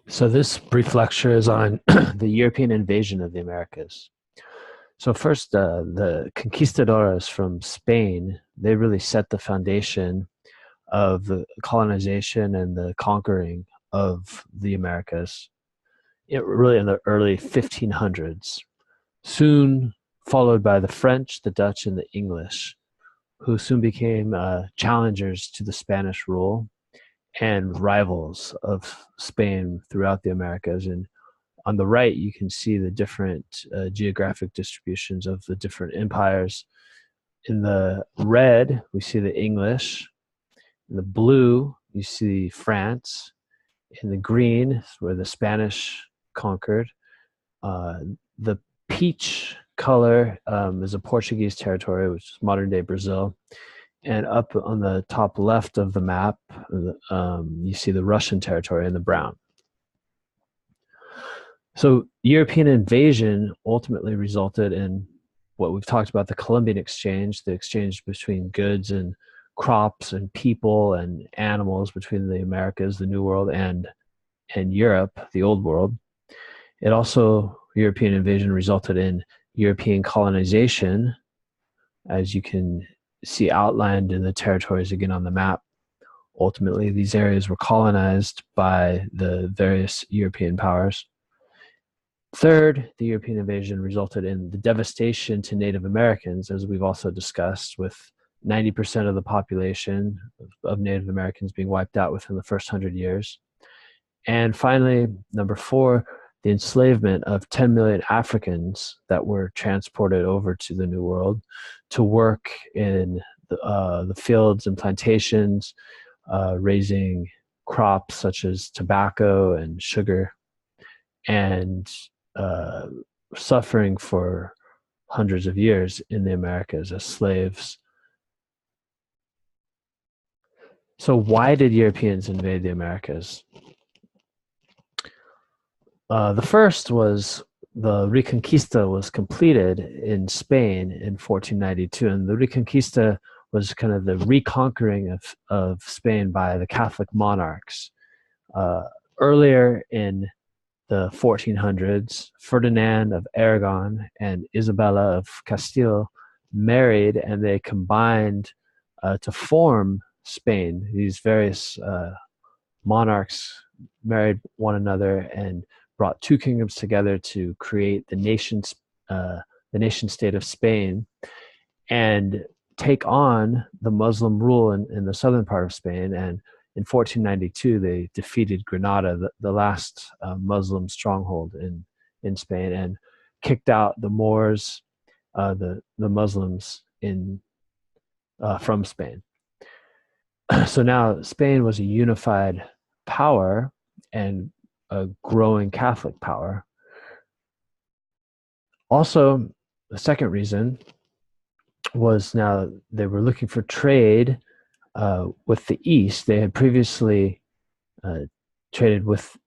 So this brief lecture is on the European invasion of the Americas. So first, the conquistadores from Spain, they really set the foundation of the colonization and the conquering of the Americas, really in the early 1500s, soon followed by the French, the Dutch, and the English, who soon became challengers to the Spanish rule and rivals of Spain throughout the Americas. And on the right, you can see the different geographic distributions of the different empires. In the red, we see the English. In the blue, you see France. In the green, where the Spanish conquered. Uh, the peach color is a Portuguese territory, which is modern day Brazil. And up on the top left of the map, you see the Russian territory in the brown. So European invasion ultimately resulted in what we've talked about, the Columbian exchange, the exchange between goods and crops and people and animals between the Americas, the New World, and Europe, the Old World. It also, European invasion resulted in European colonization, as you can see outlined in the territories again on the map. Ultimately, these areas were colonized by the various European powers. Third, the European invasion resulted in the devastation to Native Americans, as we've also discussed, with 90% of the population of Native Americans being wiped out within the first 100 years. And finally, number four, the enslavement of 10 million Africans that were transported over to the New World to work in the fields and plantations, raising crops such as tobacco and sugar, and suffering for hundreds of years in the Americas as slaves. So why did Europeans invade the Americas? The first was the Reconquista was completed in Spain in 1492, and the Reconquista was kind of the reconquering of Spain by the Catholic monarchs. Earlier in the 1400s, Ferdinand of Aragon and Isabella of Castile married, and they combined to form Spain. These various monarchs married one another and brought two kingdoms together to create the nation state of Spain, and take on the Muslim rule in the southern part of Spain. And in 1492, they defeated Granada, the last Muslim stronghold in Spain, and kicked out the Moors, the Muslims from Spain. So now Spain was a unified power and a growing Catholic power. Also, the second reason was now they were looking for trade with the East. They had previously traded with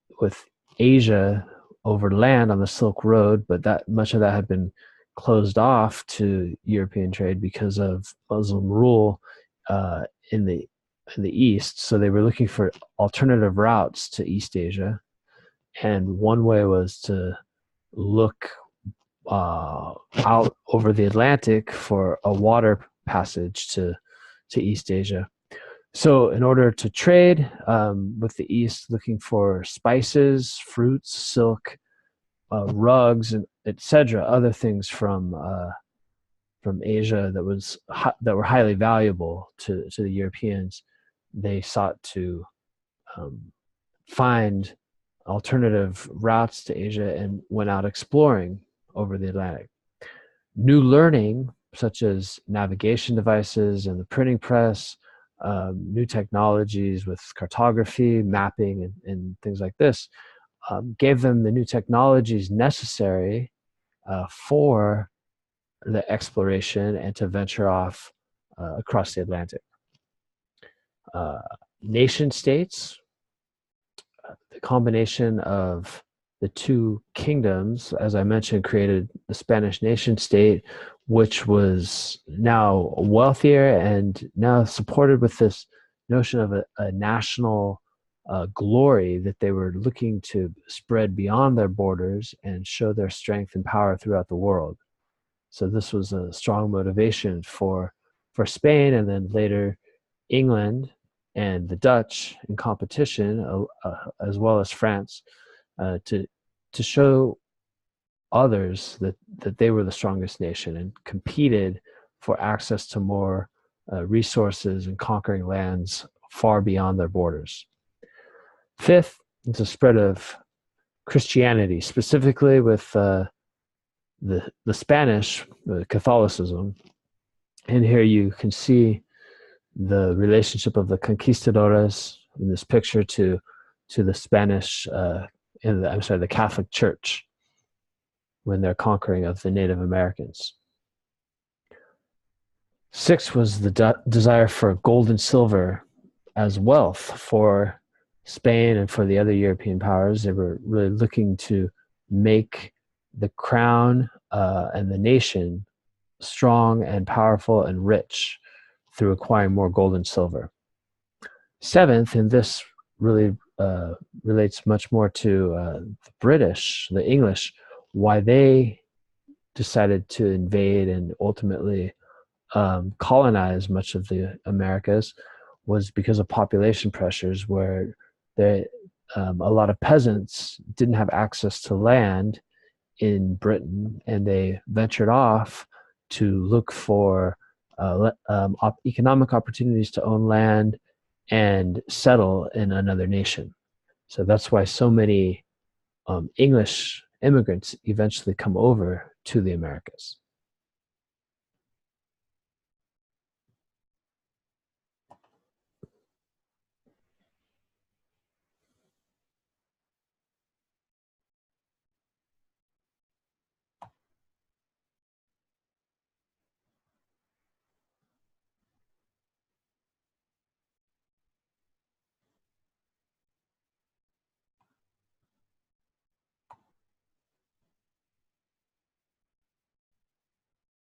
Asia over land on the Silk Road, but that much of that had been closed off to European trade because of Muslim rule in the East. So they were looking for alternative routes to East Asia, and one way was to look out over the Atlantic for a water passage to East Asia. So in order to trade with the East, looking for spices, fruits, silk, rugs, and etc., other things from Asia that were highly valuable to the Europeans, they sought to find alternative routes to Asia and went out exploring over the Atlantic. New learning, such as navigation devices and the printing press, new technologies with cartography, mapping, and things like this, gave them the new technologies necessary for the exploration and to venture off across the Atlantic. Nation states, the combination of the two kingdoms, as I mentioned, created the Spanish nation state, which was now wealthier and now supported with this notion of a national glory that they were looking to spread beyond their borders and show their strength and power throughout the world. So this was a strong motivation for Spain, and then later England and the Dutch in competition, as well as France, to show others that they were the strongest nation and competed for access to more resources and conquering lands far beyond their borders. Fifth, it's a spread of Christianity, specifically with the Spanish Catholicism. And here you can see the relationship of the conquistadores in this picture to the Spanish, the Catholic Church when they're conquering of the Native Americans. Six was the desire for gold and silver as wealth for Spain and for the other European powers. They were really looking to make the crown and the nation strong and powerful and rich through acquiring more gold and silver. Seventh, and this really relates much more to the British, the English, why they decided to invade and ultimately colonize much of the Americas was because of population pressures, where a lot of peasants didn't have access to land in Britain, and they ventured off to look for economic opportunities to own land and settle in another nation. So that's why so many English immigrants eventually come over to the Americas.